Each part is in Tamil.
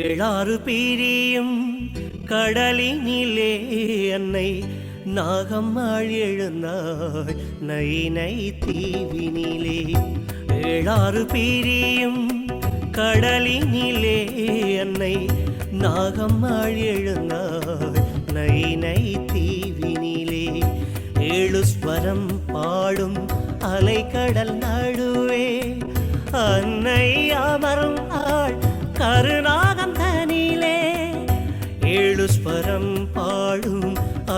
ஏழாறு பிரியும் கடலினிலே அன்னை நாகம்மாள் எழுந்தாள் நைனை தீவினிலே. ஏழாறு பிரியும் கடலினிலே அன்னை நாகம்மாள் எழுந்தாள் நைனை தீவினிலே. ஏழு ஸ்வரம் பாடும் அலைக்கடல் நடுவே அன்னை அமரும் ஆள் கருநாகம் தனிலே. ஏழு ஸ்வரம் பாடும்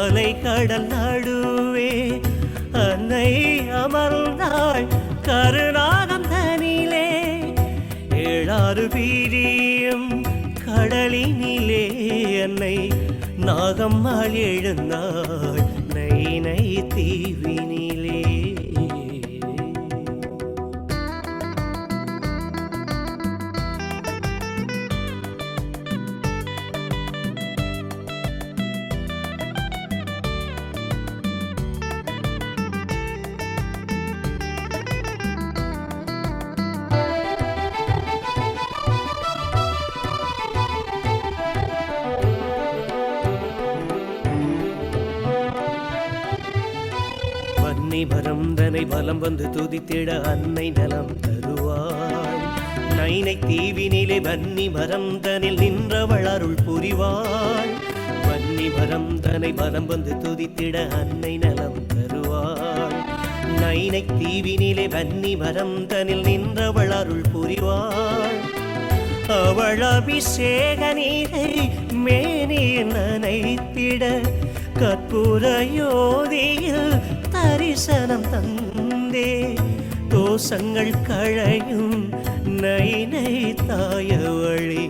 அலைக்கடல் நடுவே அன்னை அமர்ந்தாள் கருநாகம் தனிலே. ஏழாறு பிரியும் கடலினிலே அன்னை நாகம்மாள் எழுந்தாள் நைனை தீவினிலே. வன்னிமரம் தனை வலம் வந்து துதித்திட அன்னை நலம் தருவாள். நைனை தீவினிலே வன்னிமரம் தனில் நின்றவள் அருள் புரிவாள். வன்னிமரம் தனை வலம் வந்து துதித்திட அன்னை நலம் தருவாள். நைனை தீவினிலே வன்னிமரம் தனில் நின்றவள் அருள் புரிவாள். அவள் அபிஷேக நீரை மேனியில் நனைத்திட கற்பூர யோதியில் தரிசனம் தந்தே தோஷங்கள் கழையும் நைனை தாயவழி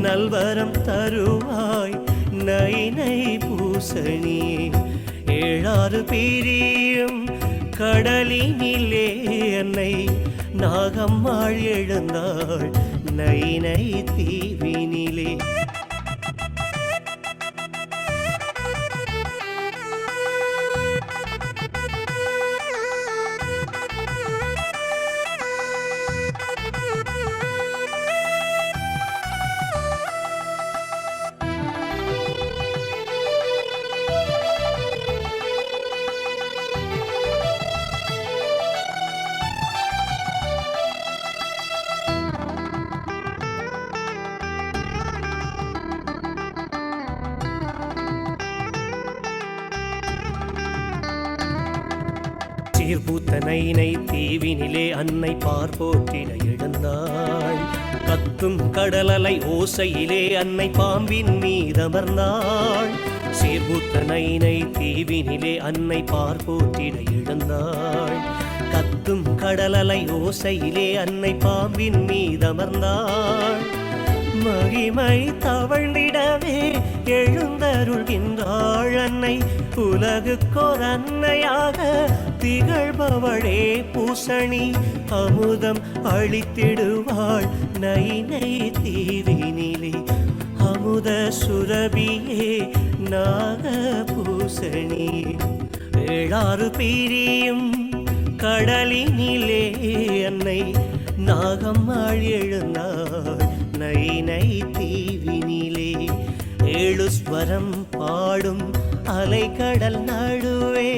நல்வரம் தருவாய் நைனை பூசணி. ஏழாறு பிரியும் கடலினிலே அன்னை நாகம்மாள் எழுந்தாள் நைனை தீவினிலே. சீர்பூத்த நைனை தீவினிலே அன்னை பார்ப்போற்றிட எழுந்தாள். கத்தும் கடலலை ஓசையிலே அன்னை பாம்பின் மீதமர்ந்தாள். சீர்பூத்த நைனை தீவினிலே அன்னை பார்ப்போற்றிட எழுந்தாள். கத்தும் கடலலை ஓசையிலே அன்னை பாம்பின் மீதமர்ந்தாள். மகிமை தவழ்ந்திடவே எழுந்தருள்கின்றாள் அன்னை உலகுக்கோர் அன்னையாக திகழ்பவளே பூசணி. அமுதம் அளித்திடுவாள் நைனை தீவினிலே அமுத சுரபியே நாக பூசணி. ஏழாறு பிரியும் கடலினிலே அன்னை நாகம்மாள் எழுந்தாள் நைனை தீவினிலே. ஏழு ஸ்வரம் பாடும் அலைக்கடல் நடுவே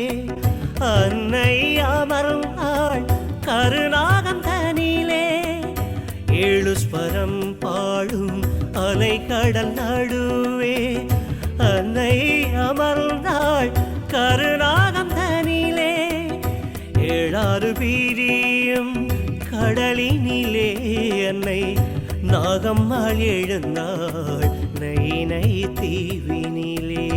அன்னை அமரும் ஆள் கருநாகம் தனிலே. ஏழு ஸ்வரம் பாடும் அலைக்கடல் நடுவே அன்னை அமர்ந்தாள் கருநாகம் தனிலே. ஏழாறு பிரியும் கடலினிலே அன்னை நாகம்மாள் எழுந்தாள் நைனை தீவினிலே.